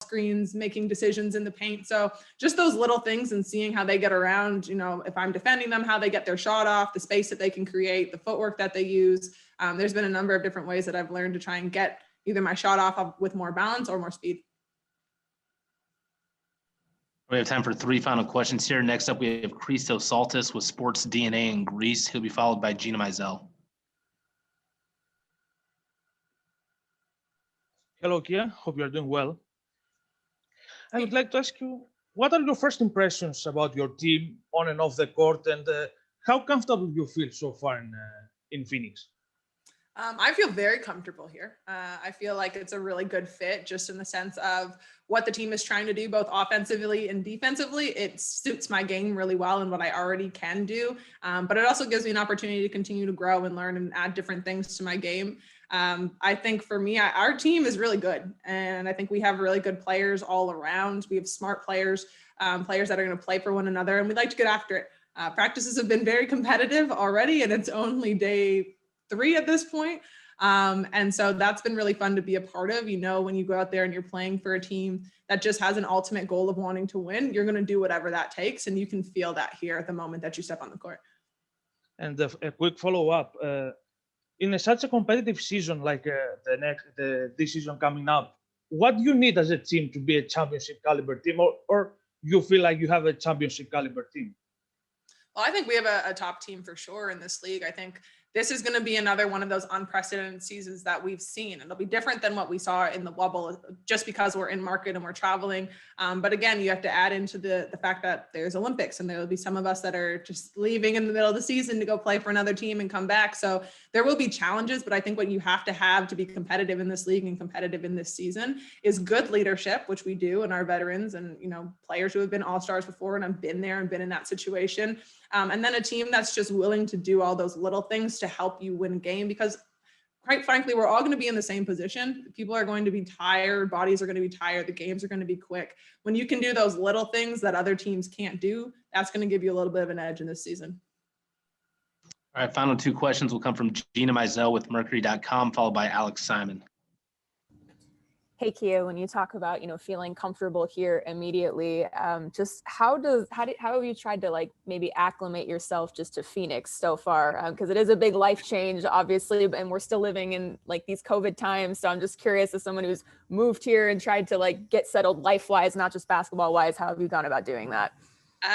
screens, making decisions in the paint. So just those little things and seeing how they get around, if I'm defending them, how they get their shot off, the space that they can create, the footwork that they use. There's been a number of different ways that I've learned to try and get either my shot off with more balance or more speed. We have time for 3 final questions here. Next up, we have Christos Saltis with Sports DNA in Greece. He'll be followed by Gina Mizell. Hello, Kia. Hope you are doing well. I would like to ask you, what are your first impressions about your team on and off the court, and how comfortable do you feel so far in Phoenix? I feel very comfortable here. I feel like it's a really good fit just in the sense of what the team is trying to do, both offensively and defensively. It suits my game really well and what I already can do. But it also gives me an opportunity to continue to grow and learn and add different things to my game. I think for me, our team is really good. And I think we have really good players all around. We have smart players, players that are going to play for one another, and we like to get after it. Practices have been very competitive already, and it's only day 3 at this point. And so that's been really fun to be a part of. When you go out there and you're playing for a team that just has an ultimate goal of wanting to win, you're going to do whatever that takes. And you can feel that here at the moment that you step on the court. And a quick follow-up. In such a competitive season like this season coming up, what do you need as a team to be a championship caliber team, or you feel like you have a championship caliber team? Well, I think we have a top team for sure in this league. I think this is going to be another one of those unprecedented seasons that we've seen. It'll be different than what we saw in the bubble just because we're in market and we're traveling. But again, you have to add into the fact that there's Olympics, and there will be some of us that are just leaving in the middle of the season to go play for another team and come back. So there will be challenges, but I think what you have to be competitive in this league and competitive in this season is good leadership, which we do, and our veterans and, players who have been all-stars before and have been there and been in that situation. And then a team that's just willing to do all those little things to help you win a game, because quite frankly, we're all going to be in the same position. People are going to be tired. Bodies are going to be tired. The games are going to be quick. When you can do those little things that other teams can't do, that's going to give you a little bit of an edge in this season. All right, final 2 questions will come from Gina Mizell with Mercury.com, followed by Alex Simon. Hey, Kia, when you talk about, feeling comfortable here immediately, just how have you tried to maybe acclimate yourself just to Phoenix so far? Because it is a big life change, obviously, and we're still living in these COVID times. So I'm just curious, as someone who's moved here and tried to get settled life-wise, not just basketball-wise, how have you gone about doing that?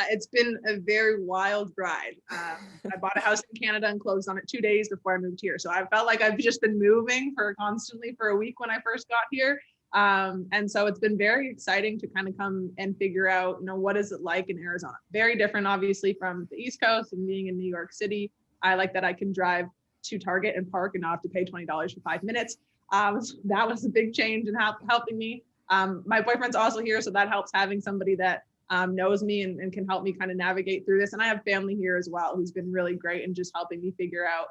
It's been a very wild ride. I bought a house in Canada and closed on it 2 days before I moved here. So I felt like I've just been moving constantly for a week when I first got here. And so it's been very exciting to kind of come and figure out, what is it like in Arizona? Very different, obviously, from the East Coast and being in New York City. I like that I can drive to Target and park and not have to pay $20 for 5 minutes. That was a big change in helping me. My boyfriend's also here, so that helps having somebody that knows me and can help me kind of navigate through this. And I have family here as well, who's been really great in just helping me figure out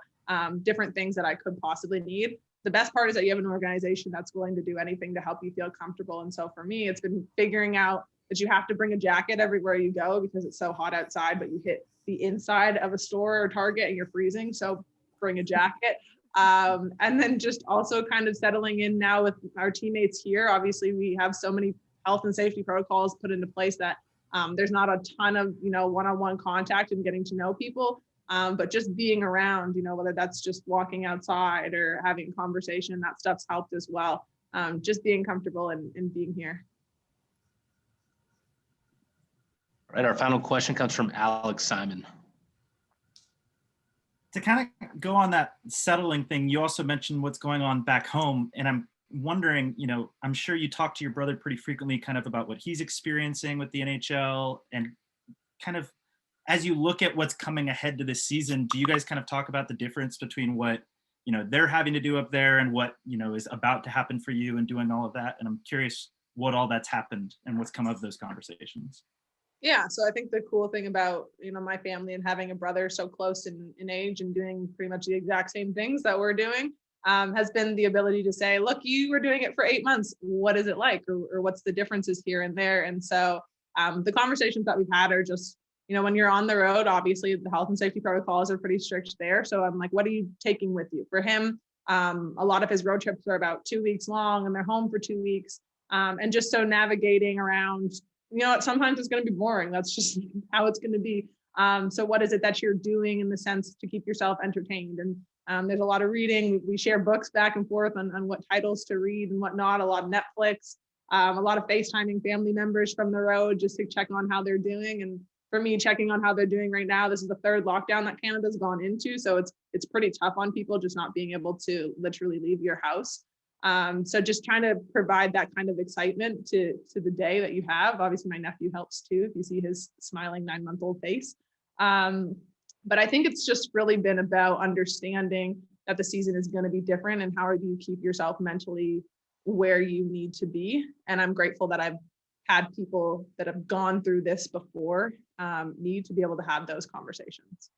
different things that I could possibly need. The best part is that you have an organization that's willing to do anything to help you feel comfortable. And so for me, it's been figuring out that you have to bring a jacket everywhere you go because it's so hot outside, but you hit the inside of a store or Target and you're freezing. So bring a jacket. And then just also kind of settling in now with our teammates here. Obviously, we have so many health and safety protocols put into place that there's not a ton of, one-on-one contact and getting to know people. But just being around, whether that's just walking outside or having a conversation, that stuff's helped as well. Just being comfortable and being here. All right, our final question comes from Alex Simon. To kind of go on that settling thing, you also mentioned what's going on back home. And I'm wondering, I'm sure you talk to your brother pretty frequently kind of about what he's experiencing with the NHL, and kind of as you look at what's coming ahead to this season, do you guys kind of talk about the difference between what, they're having to do up there and what, is about to happen for you and doing all of that? And I'm curious what all that's happened and what's come of those conversations. Yeah. So I think the cool thing about, my family and having a brother so close in age and doing pretty much the exact same things that we're doing has been the ability to say, look, you were doing it for 8 months. What is it like? Or what's the differences here and there? And so the conversations that we've had are just, when you're on the road, obviously the health and safety protocols are pretty strict there. So I'm like, what are you taking with you? For him, a lot of his road trips are about 2 weeks long and they're home for 2 weeks. And just so navigating around, sometimes it's going to be boring. That's just how it's going to be. So what is it that you're doing in the sense to keep yourself entertained? And there's a lot of reading. We share books back and forth on what titles to read and whatnot, a lot of Netflix, a lot of FaceTiming family members from the road just to check on how they're doing. And for me, checking on how they're doing right now, this is the third lockdown that Canada's gone into. So it's pretty tough on people just not being able to literally leave your house. So just trying to provide that kind of excitement to the day that you have. Obviously, my nephew helps too, if you see his smiling 9-month-old face. But I think it's just really been about understanding that the season is going to be different and how do you keep yourself mentally where you need to be. And I'm grateful that I've had people that have gone through this before me to be able to have those conversations.